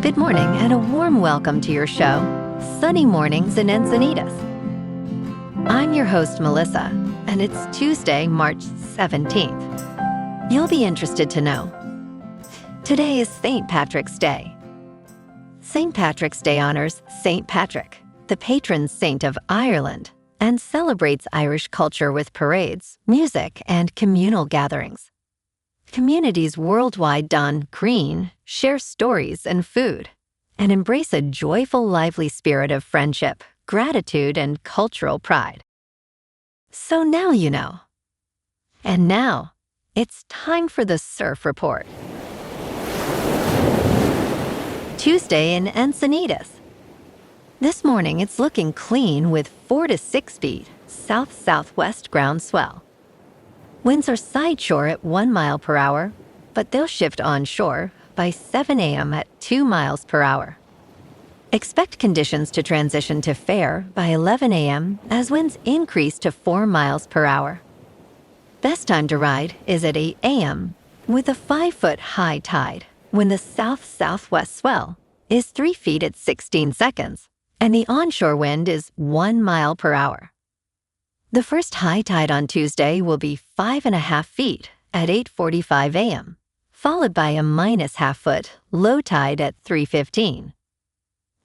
Good morning and a warm welcome to your show, Sunny Mornings in Encinitas. I'm your host, Melissa, and it's Tuesday, March 17th. You'll be interested to know. Today is St. Patrick's Day. St. Patrick's Day honors St. Patrick, the patron saint of Ireland, and celebrates Irish culture with parades, music, and communal gatherings. Communities worldwide don green, share stories and food, and embrace a joyful, lively spirit of friendship, gratitude, and cultural pride. So now you know. And now, it's time for the Surf Report. Tuesday in Encinitas. This morning it's looking clean with 4 to 6 feet south-southwest ground swell. Winds are side shore at 1 mile per hour, but they'll shift onshore by 7 a.m. at 2 miles per hour. Expect conditions to transition to fair by 11 a.m. as winds increase to 4 miles per hour. Best time to ride is at 8 a.m. with a 5-foot high tide when the south-southwest swell is 3 feet at 16 seconds and the onshore wind is 1 mile per hour. The first high tide on Tuesday will be 5.5 feet at 8:45 a.m., followed by a -0.5 foot low tide at 3:15.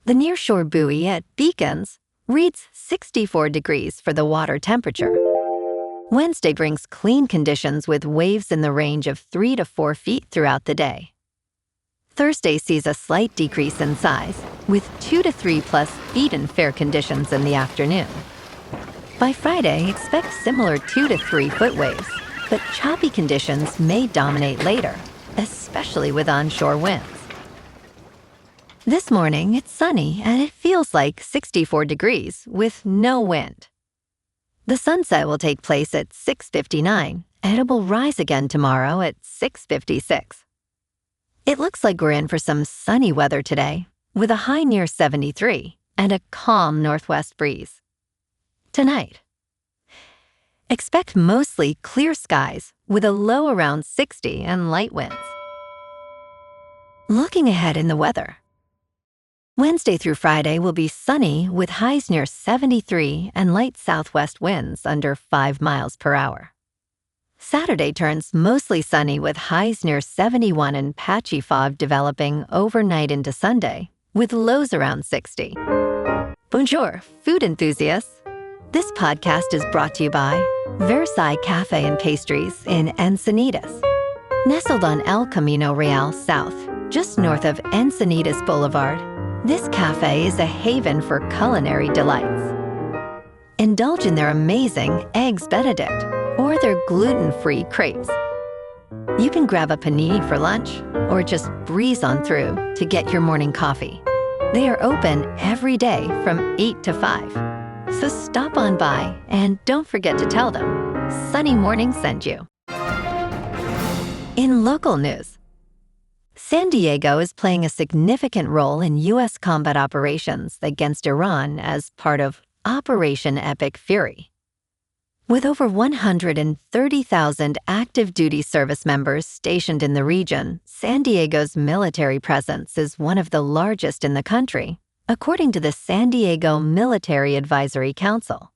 The nearshore buoy at Beacons reads 64 degrees for the water temperature. Wednesday brings clean conditions with waves in the range of 3 to 4 feet throughout the day. Thursday sees a slight decrease in size, with 2 to 3 plus feet in fair conditions in the afternoon. By Friday, expect similar 2 to 3 foot waves, but choppy conditions may dominate later, especially with onshore winds. This morning, it's sunny and it feels like 64 degrees with no wind. The sunset will take place at 6:59 and it will rise again tomorrow at 6:56. It looks like we're in for some sunny weather today, with a high near 73 and a calm northwest breeze. Tonight, expect mostly clear skies with a low around 60 and light winds. Looking ahead in the weather. Wednesday through Friday will be sunny with highs near 73 and light southwest winds under 5 miles per hour. Saturday turns mostly sunny with highs near 71 and patchy fog developing overnight into Sunday with lows around 60. Bonjour, food enthusiasts. This podcast is brought to you by Versailles Cafe and Pastries in Encinitas. Nestled on El Camino Real South, just north of Encinitas Boulevard, this cafe is a haven for culinary delights. Indulge in their amazing Eggs Benedict or their gluten-free crepes. You can grab a panini for lunch or just breeze on through to get your morning coffee. They are open every day from 8 to 5. So stop on by and don't forget to tell them Sunny Morning sent you. In local news, San Diego is playing a significant role in U.S. combat operations against Iran as part of Operation Epic Fury. With over 130,000 active duty service members stationed in the region, San Diego's military presence is one of the largest in the country, according to the San Diego Military Advisory Council.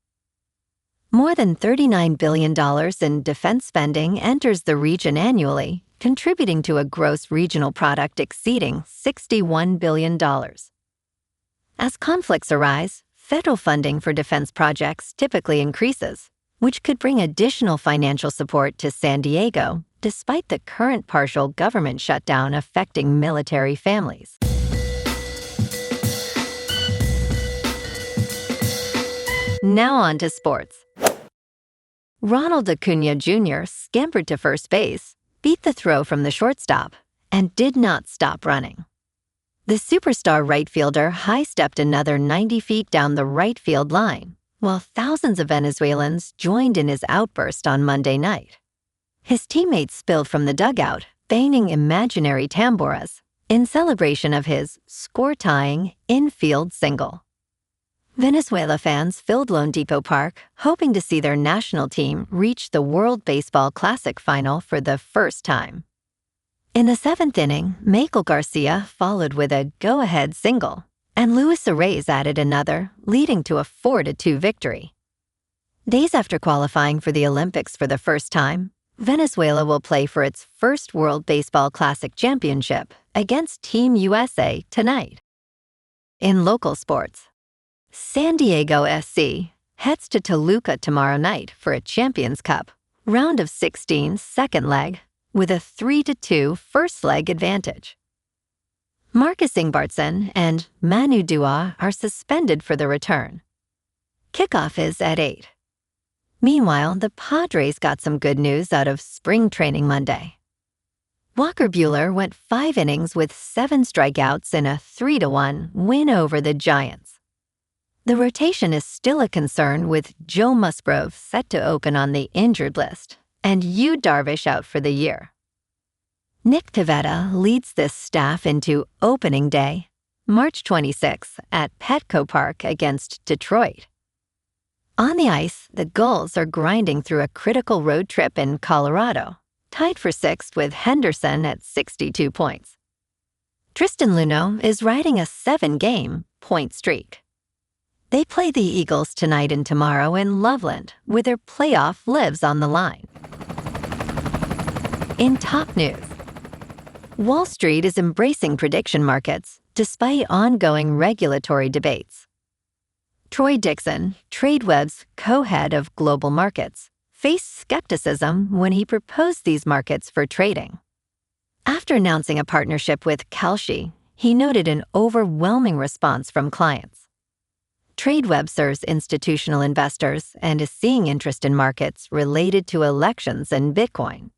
More than $39 billion in defense spending enters the region annually, contributing to a gross regional product exceeding $61 billion. As conflicts arise, federal funding for defense projects typically increases, which could bring additional financial support to San Diego, despite the current partial government shutdown affecting military families. Now on to sports. Ronald Acuna Jr. scampered to first base, beat the throw from the shortstop, and did not stop running. The superstar right fielder high-stepped another 90 feet down the right field line, while thousands of Venezuelans joined in his outburst on Monday night. His teammates spilled from the dugout, banging imaginary tamboras in celebration of his score-tying infield single. Venezuela fans filled Lone Depot Park, hoping to see their national team reach the World Baseball Classic final for the first time. In the seventh inning, Michael Garcia followed with a go-ahead single, and Luis Arraez added another, leading to a 4-2 victory. Days after qualifying for the Olympics for the first time, Venezuela will play for its first World Baseball Classic Championship against Team USA tonight. In local sports, San Diego SC heads to Toluca tomorrow night for a Champions Cup, round of 16 second leg, with a 3-2 first leg advantage. Marcus Ingvartsen and Manu Dua are suspended for the return. Kickoff is at 8. Meanwhile, the Padres got some good news out of spring training Monday. Walker Buehler went 5 innings with 7 strikeouts in a 3-1 win over the Giants. The rotation is still a concern with Joe Musgrove set to open on the injured list and Yu Darvish out for the year. Nick Pivetta leads this staff into opening day, March 26 at Petco Park against Detroit. On the ice, the Gulls are grinding through a critical road trip in Colorado, tied for 6th with Henderson at 62 points. Tristan Luneau is riding a 7-game point streak. They play the Eagles tonight and tomorrow in Loveland, where their playoff lives on the line. In top news, Wall Street is embracing prediction markets despite ongoing regulatory debates. Troy Dixon, TradeWeb's co-head of global markets, faced skepticism when he proposed these markets for trading. After announcing a partnership with Kalshi, he noted an overwhelming response from clients. TradeWeb serves institutional investors and is seeing interest in markets related to elections and Bitcoin.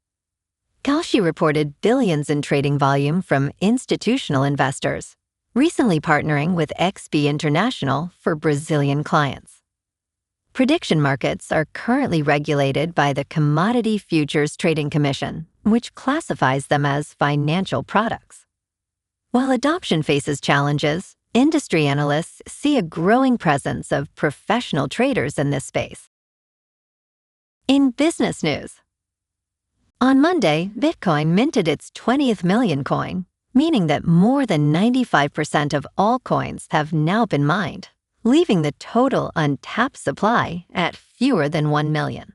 Kalshi reported billions in trading volume from institutional investors, recently partnering with XB International for Brazilian clients. Prediction markets are currently regulated by the Commodity Futures Trading Commission, which classifies them as financial products. While adoption faces challenges, industry analysts see a growing presence of professional traders in this space. In business news, on Monday, Bitcoin minted its 20th million coin, meaning that more than 95% of all coins have now been mined, leaving the total untapped supply at fewer than 1 million.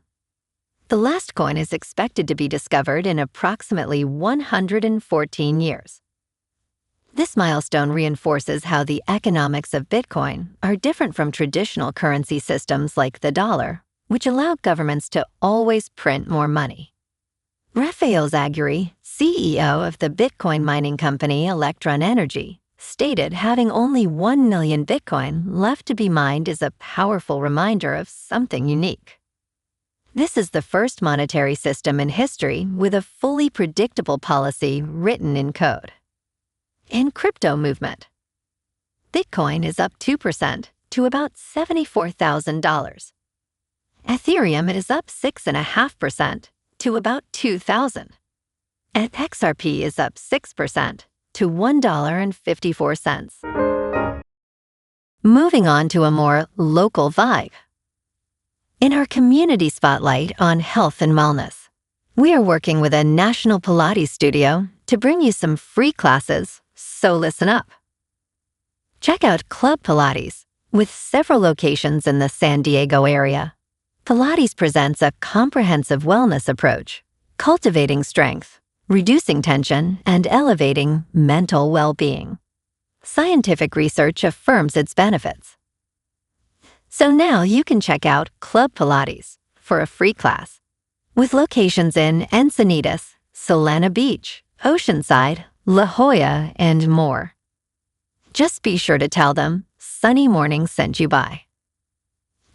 The last coin is expected to be discovered in approximately 114 years. This milestone reinforces how the economics of Bitcoin are different from traditional currency systems like the dollar, which allow governments to always print more money. Raphael Zaguri, CEO of the Bitcoin mining company Electron Energy, stated having only 1 million Bitcoin left to be mined is a powerful reminder of something unique. This is the first monetary system in history with a fully predictable policy written in code. In crypto movement, Bitcoin is up 2% to about $74,000. Ethereum is up 6.5% to about $2,000. And XRP is up 6% to $1.54. Moving on to a more local vibe. In our community spotlight on health and wellness, we are working with a national Pilates studio to bring you some free classes, so listen up. Check out Club Pilates, with several locations in the San Diego area. Pilates presents a comprehensive wellness approach, cultivating strength, reducing tension, and elevating mental well-being. Scientific research affirms its benefits. So now you can check out Club Pilates for a free class, with locations in Encinitas, Solana Beach, Oceanside, La Jolla, and more. Just be sure to tell them Sunny Morning sent you by.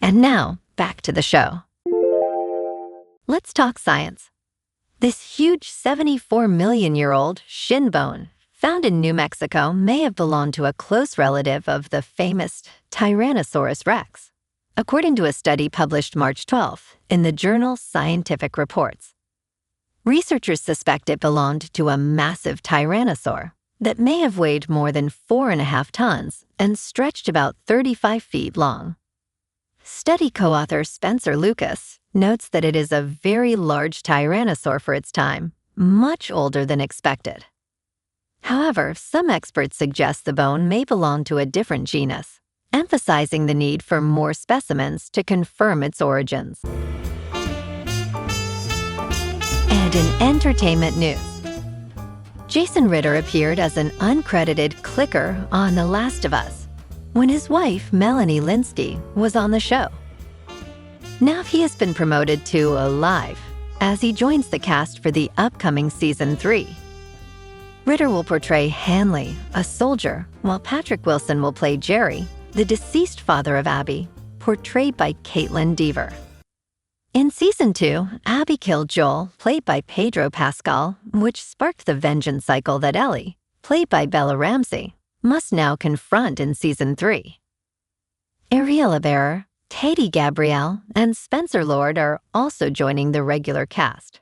And now, back to the show. Let's talk science. This huge 74-million-year-old shin bone found in New Mexico may have belonged to a close relative of the famous Tyrannosaurus rex, according to a study published March 12 in the journal Scientific Reports. Researchers suspect it belonged to a massive tyrannosaur that may have weighed more than 4.5 tons and stretched about 35 feet long. Study co-author Spencer Lucas notes that it is a very large tyrannosaur for its time, much older than expected. However, some experts suggest the bone may belong to a different genus, emphasizing the need for more specimens to confirm its origins. And in entertainment news, Jason Ritter appeared as an uncredited clicker on The Last of Us when his wife, Melanie Lynskey, was on the show. Now he has been promoted to Alive as he joins the cast for the upcoming Season 3. Ritter will portray Hanley, a soldier, while Patrick Wilson will play Jerry, the deceased father of Abby, portrayed by Caitlin Dever. In Season 2, Abby killed Joel, played by Pedro Pascal, which sparked the vengeance cycle that Ellie, played by Bella Ramsey, must now confront in Season 3. Ariella Bearer, Teddy Gabrielle, and Spencer Lord are also joining the regular cast.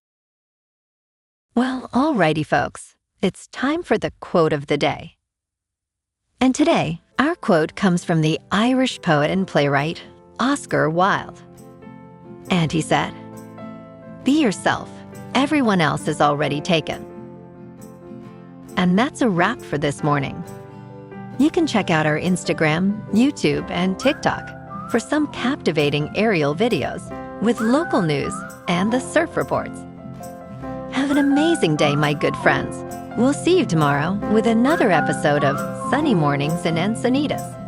Well, alrighty folks, it's time for the quote of the day. And today, our quote comes from the Irish poet and playwright, Oscar Wilde. And he said, "Be yourself. Everyone else is already taken." And that's a wrap for this morning. You can check out our Instagram, YouTube, and TikTok for some captivating aerial videos with local news and the surf reports. Have an amazing day, my good friends. We'll see you tomorrow with another episode of Sunny Mornings in Encinitas.